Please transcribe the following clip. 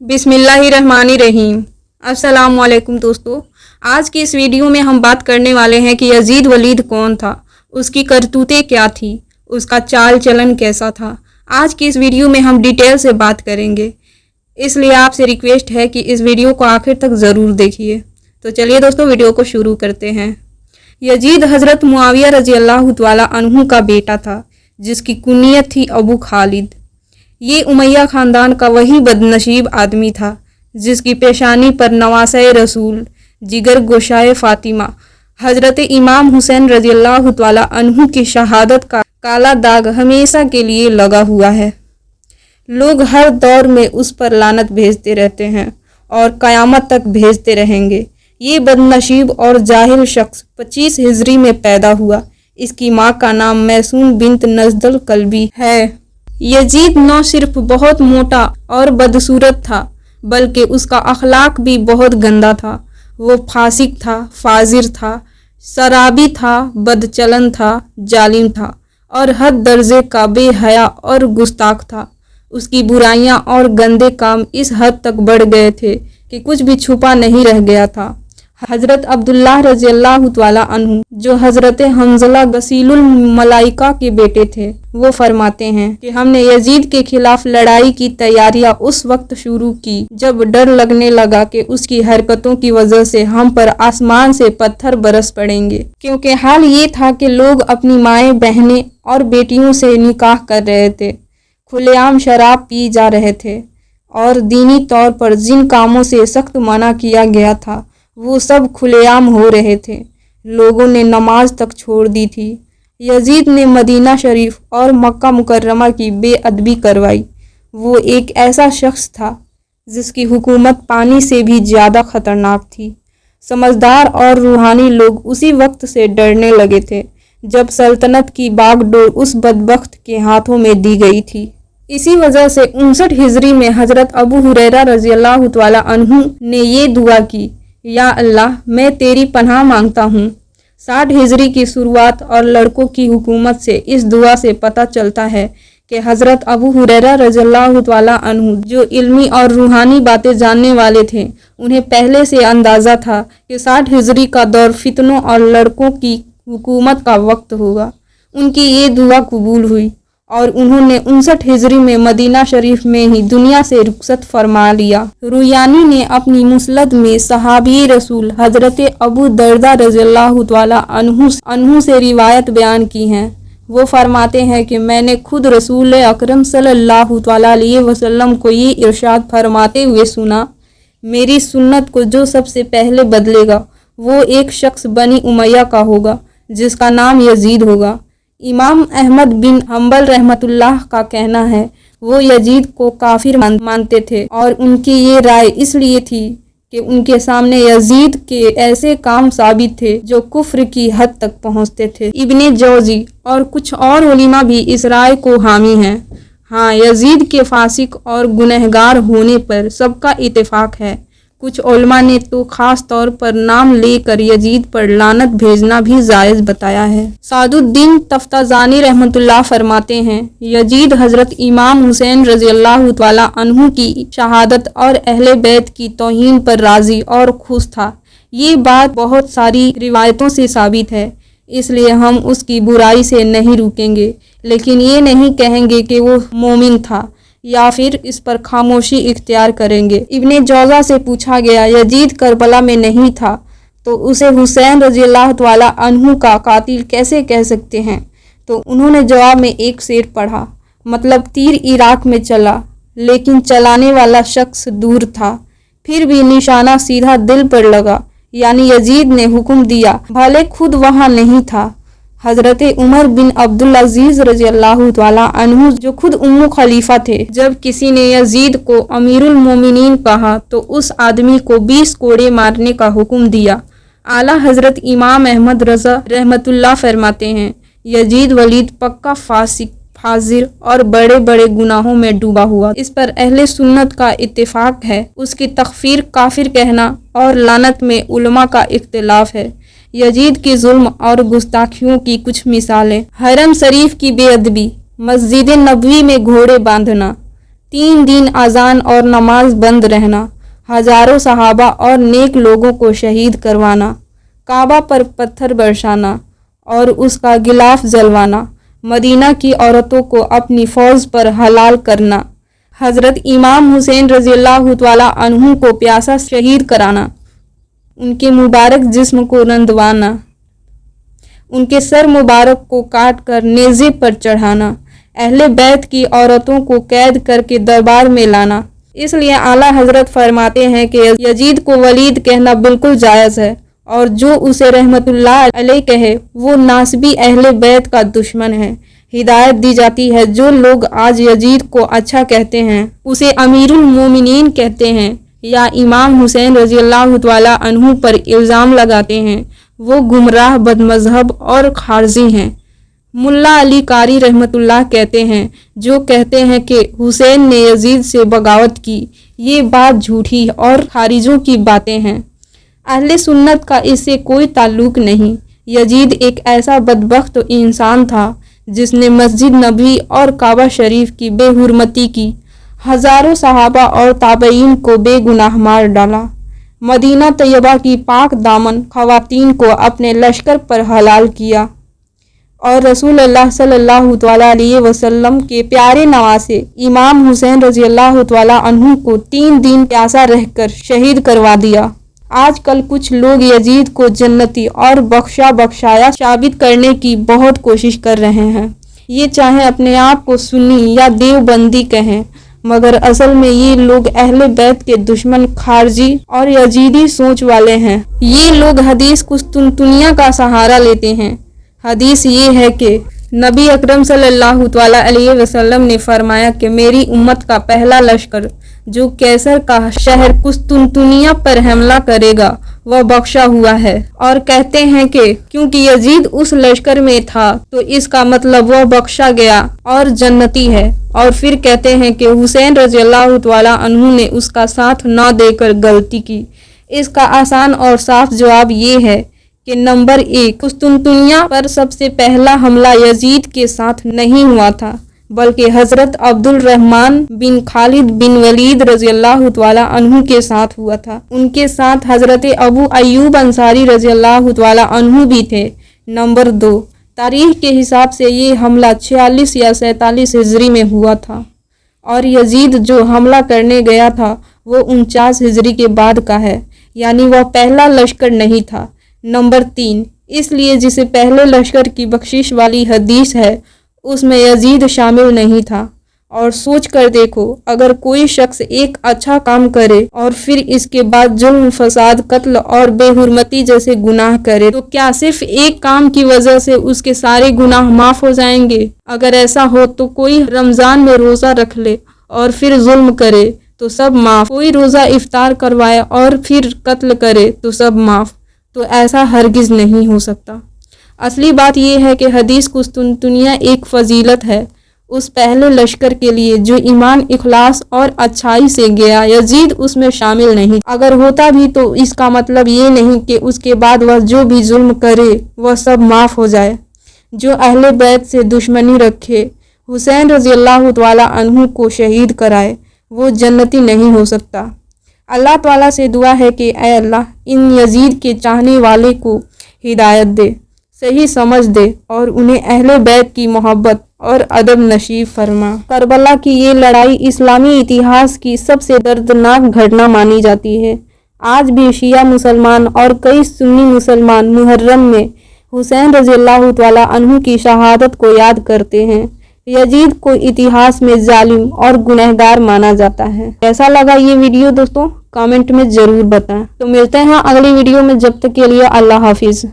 बिस्मिल्लाहिर्रहमानिर्रहीम। अस्सलामुअलैकुम दोस्तों, आज की इस वीडियो में हम बात करने वाले हैं कि यजीद वलीद कौन था, उसकी करतूतें क्या थी, उसका चाल चलन कैसा था। आज की इस वीडियो में हम डिटेल से बात करेंगे, इसलिए आपसे रिक्वेस्ट है कि इस वीडियो को आखिर तक ज़रूर देखिए। तो चलिए दोस्तों, वीडियो को शुरू करते हैं। यजीद हज़रत मुआविया रज़ी अल्लाह तआला अन्हु का बेटा था, जिसकी कुनियत थी अबू खालिद। ये उमैया ख़ानदान का वही बदनसीब आदमी था जिसकी पेशानी पर नवासे रसूल, जिगर गोशाए फ़ातिमा, हज़रत इमाम हुसैन रज़ी अल्लाह तआला अन्हु की शहादत का काला दाग हमेशा के लिए लगा हुआ है। लोग हर दौर में उस पर लानत भेजते रहते हैं और क़यामत तक भेजते रहेंगे। ये बदनसीब और जाहिल शख्स 25 हिजरी में पैदा हुआ। इसकी माँ का नाम मैसूम बिन्त नज़दल कल्बी है। यजीद न सिर्फ बहुत मोटा और बदसूरत था, बल्कि उसका अखलाक भी बहुत गंदा था। वो फासिक था, फाजिर था, शराबी था, बदचलन था, जालिम था और हद दर्जे का बेहया और गुस्ताख था। उसकी बुराइयां और गंदे काम इस हद तक बढ़ गए थे कि कुछ भी छुपा नहीं रह गया था। हज़रत अब्दुल्लाह रज़ी अल्लाह तआला अन्हु, जो हज़रत हंज़ला गसीलुल मलाइका के बेटे थे, वो फरमाते हैं कि हमने यजीद के खिलाफ लड़ाई की तैयारियां उस वक्त शुरू की जब डर लगने लगा कि उसकी हरकतों की वजह से हम पर आसमान से पत्थर बरस पड़ेंगे। क्योंकि हाल ये था कि लोग अपनी माएँ, बहनें और बेटियों से निकाह कर रहे थे, खुलेआम शराब पी जा रहे थे और दीनी तौर पर जिन कामों से सख्त मना किया गया था वो सब खुलेआम हो रहे थे। लोगों ने नमाज तक छोड़ दी थी। यजीद ने मदीना शरीफ और मक्का मुकर्रमा की बेअदबी करवाई। वो एक ऐसा शख्स था जिसकी हुकूमत पानी से भी ज़्यादा ख़तरनाक थी। समझदार और रूहानी लोग उसी वक्त से डरने लगे थे जब सल्तनत की बागडोर उस बदबख्त के हाथों में दी गई थी। इसी वजह से 59 हिजरी में हज़रत अबू हुरैरा रज़ी अल्लाह तआला अन्हु ने ये दुआ की, या अल्लाह, मैं तेरी पनाह मांगता हूँ। 60 हिजरी की शुरुआत और लड़कों की हुकूमत से इस दुआ से पता चलता है कि हज़रत अबू हुरैरा रज़ी अल्लाह तआला अन्हु, जो इल्मी और रूहानी बातें जानने वाले थे, उन्हें पहले से अंदाज़ा था कि 60 हिजरी का दौर फितनों और लड़कों की हुकूमत का वक्त होगा। उनकी ये दुआ कबूल हुई और उन्होंने 59 हिजरी में मदीना शरीफ में ही दुनिया से रुखसत फरमा लिया। रुयानी ने अपनी मुसलद में सहाबी रसूल हज़रत अबू दर्दा रज़ियल्लाहु तआला अन्हु से रिवायत बयान की हैं। वो फरमाते हैं कि मैंने खुद रसूल अकरम सल्लल्लाहु तआला अलैहि वसल्लम को ये इरशाद फरमाते हुए सुना, मेरी सुन्नत को जो सबसे पहले बदलेगा वो एक शख्स बनी उमैया का होगा जिसका नाम यजीद होगा। इमाम अहमद बिन हम्बल रहमतुल्लाह का कहना है वो यजीद को काफिर मानते थे और उनकी ये राय इसलिए थी कि उनके सामने यजीद के ऐसे काम साबित थे जो कुफ्र की हद तक पहुंचते थे। इब्ने जौजी और कुछ और उलिमा भी इस राय को हामी हैं। हाँ, यजीद के फासिक और गुनहगार होने पर सबका इत्तेफाक है। कुछ उलमा ने तो ख़ास तौर पर नाम लेकर यजीद पर लानत भेजना भी जायज़ बताया है। सादुद्दीन तफ्ताज़ानी रहमतुल्लाह फरमाते हैं, यजीद हज़रत इमाम हुसैन रज़ी अल्लाह तआला अन्हु की शहादत और अहले बैत की तौहीन पर राज़ी और खुश था। ये बात बहुत सारी रिवायतों से साबित है, इसलिए हम उसकी बुराई से नहीं रुकेंगे, लेकिन ये नहीं कहेंगे कि वो मोमिन था या फिर इस पर खामोशी इख्तियार करेंगे। इब्ने जौज़ा से पूछा गया, यजीद करबला में नहीं था तो उसे हुसैन रज़ी अल्लाह तआला अन्हु का कातिल कैसे कह सकते हैं? तो उन्होंने जवाब में एक शेर पढ़ा, मतलब तीर इराक में चला लेकिन चलाने वाला शख्स दूर था, फिर भी निशाना सीधा दिल पर लगा, यानी यजीद ने हुक्म दिया भले खुद वहाँ नहीं था। हज़रत उमर बिन अब्दुल अजीज़ रज़ी अल्लाह तआला अन्हु, जो खुद उम्मु खलीफा थे, जब किसी ने यजीद को अमीरुल मोमिनीन कहा तो उस आदमी को 20 कोड़े मारने का हुक्म दिया। आला हज़रत इमाम अहमद रज़ा रहमतुल्लाह फरमाते हैं, यजीद वलीद पक्का फासिक, फाजिर और बड़े बड़े गुनाहों में डूबा हुआ। इस पर अहले सुन्नत का इत्तेफाक है। उसकी तकफीर काफिर कहना और लानत में उलमा का इख्तिलाफ है। यजीद की जुल्म और गुस्ताखियों की कुछ मिसालें, हरम शरीफ की बेअदबी, मस्जिद नबवी में घोड़े बांधना, 3 दिन अजान और नमाज बंद रहना, हजारों सहाबा और नेक लोगों को शहीद करवाना, काबा पर पत्थर बरसाना और उसका गिलाफ जलवाना, मदीना की औरतों को अपनी फौज पर हलाल करना, हज़रत इमाम हुसैन रज़ियल्लाहु तआला अन्हु को प्यासा शहीद कराना, उनके मुबारक जिस्म को रंधवाना, उनके सर मुबारक को काट कर नेज़े पर चढ़ाना, अहले बैत की औरतों को कैद करके दरबार में लाना। इसलिए आला हजरत फरमाते हैं कि यजीद को वलीद कहना बिल्कुल जायज़ है और जो उसे रहमतुल्लाह अलैह कहे वो नासबी अहले बैत का दुश्मन है। हिदायत दी जाती है जो लोग आज यजीद को अच्छा कहते हैं, उसे अमीरुल मोमिनीन कहते हैं या इमाम हुसैन रज़ियल्लाहु तआला अन्हु पर इल्ज़ाम लगाते हैं, वो गुमराह बदमज़हब और खारजी हैं। मुल्ला अली कारी रहमतुल्लाह कहते हैं जो कहते हैं कि हुसैन ने यजीद से बगावत की, ये बात झूठी और खारिजों की बातें हैं। अहले सुन्नत का इससे कोई ताल्लुक नहीं। यजीद एक ऐसा बदबख्त इंसान था जिसने मस्जिद नबी और काबा शरीफ की बेहुरमती की, हज़ारों सहाबा और ताबईन को बेगुनाह मार डाला, मदीना तैयबा की पाक दामन खवातीन को अपने लश्कर पर हलाल किया और रसूलुल्लाह सल्लल्लाहु अलैहि वसल्लम के प्यारे नवासे इमाम हुसैन रज़ियल्लाहु तआला अन्हु को 3 दिन प्यासा रहकर शहीद करवा दिया। आजकल कुछ लोग यजीद को जन्नती और बख्शाया साबित करने की बहुत कोशिश कर रहे हैं। ये चाहे अपने आप को सुन्नी या देवबंदी कहें, मगर असल में ये लोग अहले बैत के दुश्मन खारजी और यजीदी सोच वाले हैं। ये लोग हदीस कुस्तुनतुनिया का सहारा लेते हैं। हदीस ये है कि नबी अकरम सल्लल्लाहु अलैहि वसल्लम ने फरमाया कि मेरी उम्मत का पहला लश्कर जो कैसर का शहर कुस्तुनतुनिया पर हमला करेगा वह बख्शा हुआ है। और कहते हैं कि क्योंकि यजीद उस लश्कर में था तो इसका मतलब वह बख्शा गया और जन्नती है। और फिर कहते हैं कि हुसैन रज़ियल्लाहु तआला अन्हु ने उसका साथ न देकर गलती की। इसका आसान और साफ जवाब ये है कि नंबर 1, कुस्तुनतुनिया पर सबसे पहला हमला यजीद के साथ नहीं हुआ था बल्कि हज़रत अब्दुल रहमान बिन खालिद बिन वलीद रज़ियल्लाहु तआला अन्हु के साथ हुआ था। उनके साथ हज़रत अबू अय्यूब अंसारी रज़ियल्लाहु तआला अन्हु भी थे। नंबर 2, तारीख के हिसाब से ये हमला 46 या 47 हिजरी में हुआ था और यजीद जो हमला करने गया था वो 49 हिजरी के बाद का है, यानी वह पहला लश्कर नहीं था। नंबर 3, इसलिए जिसे पहले लश्कर की बख्शिश वाली हदीस है उसमें यजीद शामिल नहीं था। और सोच कर देखो, अगर कोई शख्स एक अच्छा काम करे और फिर इसके बाद जुल्म, फसाद, कत्ल और बेहुरमती जैसे गुनाह करे तो क्या सिर्फ एक काम की वजह से उसके सारे गुनाह माफ हो जाएंगे? अगर ऐसा हो तो कोई रमज़ान में रोज़ा रख ले और फिर जुल्म करे तो सब माफ, कोई रोज़ा इफ्तार करवाए और फिर कत्ल करे तो सब माफ। तो ऐसा हरगिज़ नहीं हो सकता। असली बात यह है कि हदीस कुस्तुनतुनिया एक फजीलत है उस पहले लश्कर के लिए जो ईमान, इखलास और अच्छाई से गया। यजीद उसमें शामिल नहीं। अगर होता भी तो इसका मतलब ये नहीं कि उसके बाद वह जो भी जुल्म करे वह सब माफ़ हो जाए। जो अहले बैत से दुश्मनी रखे, हुसैन रज़ियल्लाहु तआला अन्हु को शहीद कराए, वो जन्नती नहीं हो सकता। अल्लाह ताला से दुआ है कि ऐ अल्लाह इन यजीद के चाहने वाले को हिदायत दे, सही समझ दे और उन्हें अहले बैत की मोहब्बत और अदब नसीब फरमा। करबला की ये लड़ाई इस्लामी इतिहास की सबसे दर्दनाक घटना मानी जाती है। आज भी शिया मुसलमान और कई सुन्नी मुसलमान मुहर्रम में हुसैन रज़ियल्लाहु तआला अन्हु की शहादत को याद करते हैं। यजीद को इतिहास में जालिम और गुनहगार माना जाता है। कैसा लगा ये वीडियो दोस्तों? कमेंट में ज़रूर बताएं। तो मिलते हैं अगली वीडियो में, जब तक के लिए अल्लाह हाफिज़।